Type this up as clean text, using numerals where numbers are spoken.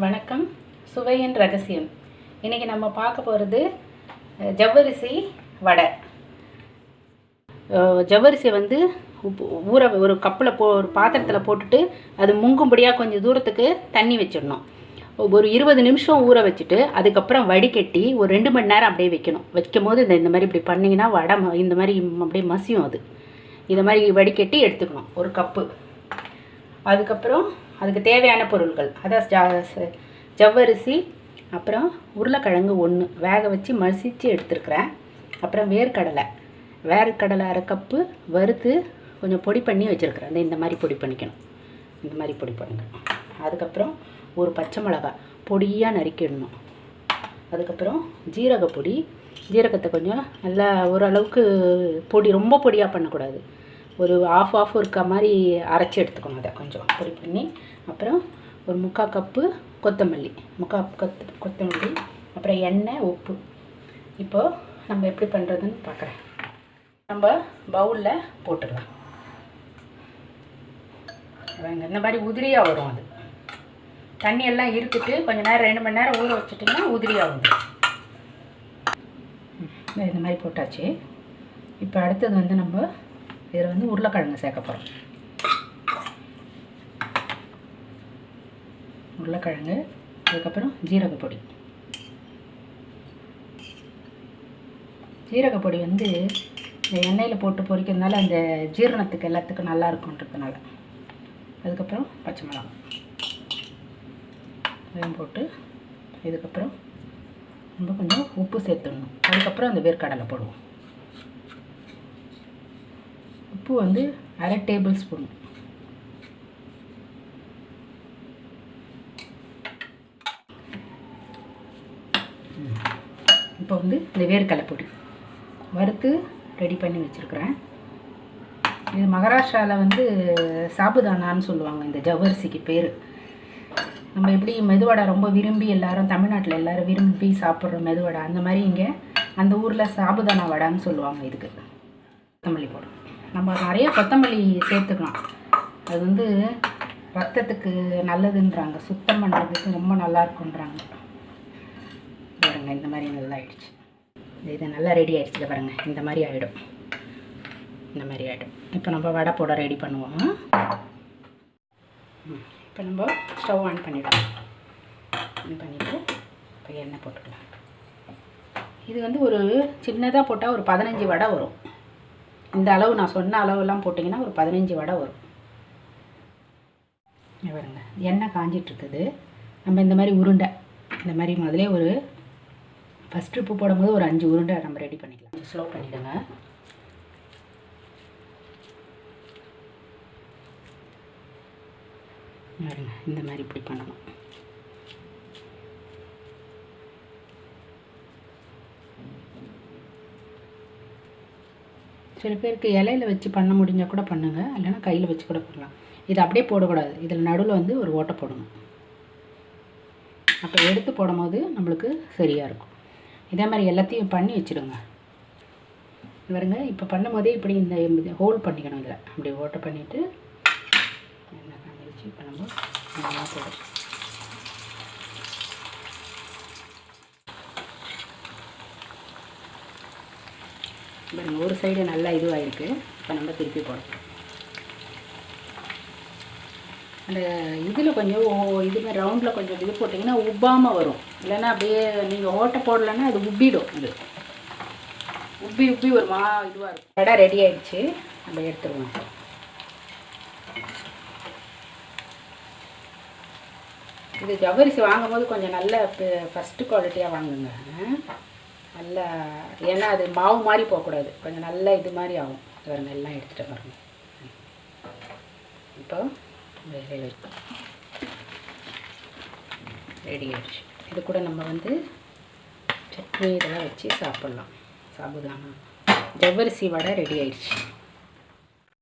வணக்கம். சுவையின் ரகசியம். இன்றைக்கி நம்ம பார்க்க போகிறது ஜவ்வரிசி வடை. ஜவ்வரிசியை வந்து ஒரு கப்பில் ஒரு பாத்திரத்தில் போட்டுட்டு அது முங்கும்படியாக கொஞ்சம் தூரத்துக்கு தண்ணி வச்சிடணும். ஒரு 20 நிமிஷம் ஊற வச்சுட்டு அதுக்கப்புறம் வடிகட்டி ஒரு 2 மணி நேரம் அப்படியே வைக்கணும். வைக்கும் போது இந்த மாதிரி இப்படி பண்ணிங்கன்னா வடை இந்த மாதிரி அப்படியே மசியும். இதை மாதிரி வடிகட்டி எடுத்துக்கணும் ஒரு கப்பு. அதுக்கப்புறம் அதுக்கு தேவையான பொருட்கள், அதான் ஜவ்வரிசி, அப்புறம் உருளைக்கிழங்கு 1 வேக வச்சு மசித்து எடுத்துருக்குறேன். அப்புறம் வேர்க்கடலை அரை கப்பு வறுத்து கொஞ்சம் பொடி பண்ணி வச்சுருக்குறேன். இந்த மாதிரி பொடி பண்ணிக்கணும். இந்த மாதிரி பொடி பண்ணிக்கணும். அதுக்கப்புறம் ஒரு பச்சை மிளகாய் பொடியாக நறுக்கிடணும். அதுக்கப்புறம் ஜீரகப்பொடி, ஜீரகத்தை கொஞ்சம் நல்லா ஓரளவுக்கு பொடி, ரொம்ப பொடியாக பண்ணக்கூடாது, ஒரு ஆஃப் இருக்க மாதிரி அரைச்சி எடுத்துக்கணும். அதை கொஞ்சம் பொடி பண்ணி, அப்புறம் ஒரு 3/4 கப்பு கொத்தமல்லி, கொத்தமல்லி, அப்புறம் எண்ணெய், உப்பு. இப்போது நம்ம எப்படி பண்ணுறதுன்னு பார்க்குறேன். நம்ம பவுலில் போட்டுடலாம். இந்த மாதிரி உதிரியாக வரும். அது தண்ணியெல்லாம் இருந்துட்டு கொஞ்சம் நேரம் 2 மணி நேரம் ஊற வச்சுட்டிங்கன்னா உதிரியாக வந்துடும். இந்த மாதிரி போட்டாச்சு. இப்போ அடுத்தது வந்து நம்ம இதில் உருளைக்கிழங்கு சேர்க்க போகிறோம். உருளைக்கிழங்கு, அதுக்கப்புறம் ஜீரகப்பொடி. ஜீரகப்பொடி இந்த எண்ணெயில் போட்டு பொரிக்கிறதுனால அந்த ஜீரணத்துக்கு எல்லாத்துக்கும் நல்லா இருக்குன்றதுனால. அதுக்கப்புறம் பச்சை மிளகாய் இதையும் போட்டு, இதுக்கப்புறம் நம்ம கொஞ்சம் உப்பு சேர்த்துடணும். அதுக்கப்புறம் அந்த வேர்க்கடலை போடுவோம். உப்பு 1/2 டேபிள் ஸ்பூன். இப்போ இந்த வேர்க்கடலை பொடி வறுத்து ரெடி பண்ணி வச்சுருக்குறேன். இது மகாராஷ்டிராவில் சாபுதானான்னு சொல்லுவாங்க. இந்த ஜவ்வரிசிக்கு பேர். நம்ம எப்படி மெதுவடை ரொம்ப விரும்பி எல்லோரும், தமிழ்நாட்டில் எல்லோரும் விரும்பி சாப்பிட்ற மெதுவடை, அந்த மாதிரி இங்கே அந்த ஊரில் சாபுதானா வடைன்னு சொல்லுவாங்க. இதுக்கு கொத்தமல்லி போடும். நம்ம நிறைய கொத்தமல்லி சேர்த்துக்கலாம். அது ரத்தத்துக்கு நல்லதுன்றாங்க, சுத்தம் பண்ணுறதுக்கு ரொம்ப நல்லா இருக்குன்றாங்க. பாருங்க, இந்த மாதிரி நல்லா ஆயிடுச்சு. இது நல்லா ரெடி ஆகிடுச்சு பாருங்கள். இந்த மாதிரி ஆகிடும். இந்த மாதிரி ஆகிடும். இப்போ நம்ம வடை போட ரெடி பண்ணுவோம். இப்போ நம்ம ஸ்டவ் ஆன் பண்ணிவிடுவோம். ஆன் பண்ணிவிட்டு இப்போ எண்ணெய் போட்டுக்கலாம். இது ஒரு சின்னதாக போட்டால் ஒரு 15 வடை வரும். இந்த அளவு நான் சொன்ன அளவுலாம் போட்டிங்கன்னா ஒரு 15 வடை வரும். பாருங்க, எண்ணெய் காஞ்சிட்ருக்குது. நம்ம இந்த மாதிரி உருண்டை, இந்த மாதிரி முதலே ஒரு ஃபஸ்ட் ட்ரிப்பு போடும்போது ஒரு 5 உருண்டை நம்ம ரெடி பண்ணிக்கலாம். கொஞ்சம் ஸ்லோ பண்ணிவிடுங்க. பாருங்க, இந்த மாதிரி இப்படி பண்ணணும். சில பேருக்கு இலையில் வச்சு பண்ண முடிஞ்சால் கூட பண்ணுங்கள், இல்லைன்னா கையில் வச்சு கூட பண்ணலாம். இது அப்படியே போடக்கூடாது. இதில் நடுவில் ஒரு ஓட்டை போடணும். அப்போ எடுத்து போடும்போது நம்மளுக்கு சரியாக இருக்கும். இதே மாதிரி எல்லாத்தையும் பண்ணி வச்சுடுங்க. பாருங்க, இப்போ பண்ணும்போதே இப்படி இந்த ஹோல் பண்ணிக்கணும். இதில் அப்படி ஓட்டை பண்ணிவிட்டு எண்ணெய் காஞ்சி வச்சு இப்போ நம்ம நல்லா போடும். பாருங்க, ஒரு சைடு நல்லா இதுவாகிருக்கு. இப்போ நம்ம திருப்பி போடணும். அந்த இதில் கொஞ்சம் இதுமாதிரி ரவுண்டில் கொஞ்சம் இது போட்டிங்கன்னா உப்பாமல் வரும். இல்லைன்னா அப்படியே நீங்கள் ஓட்டை போடலைன்னா அது உப்பிடும். இது உப்பி ஒரு இதுவாக இருக்கும். வடை ரெடி ஆகிடுச்சு. நம்ம எடுத்துருவோம். இது ஜவ்வரிசி வாங்கும் போது கொஞ்சம் நல்ல ஃபஸ்ட்டு குவாலிட்டியாக வாங்குங்க. நல்லா, ஏன்னா அது மாவு மாதிரி போகக்கூடாது. கொஞ்சம் நல்லா இது மாதிரி ஆகும். பாருங்க, எல்லாம் எடுத்துகிட்டு பாருங்க. இப்போ வேலையில் ரெடி ஆகிடுச்சு. இது கூட நம்ம சட்னி இதெல்லாம் வச்சு சாப்பிட்லாம். சாபுதானா ஜவ்வரிசி வடை ரெடி ஆகிடுச்சு.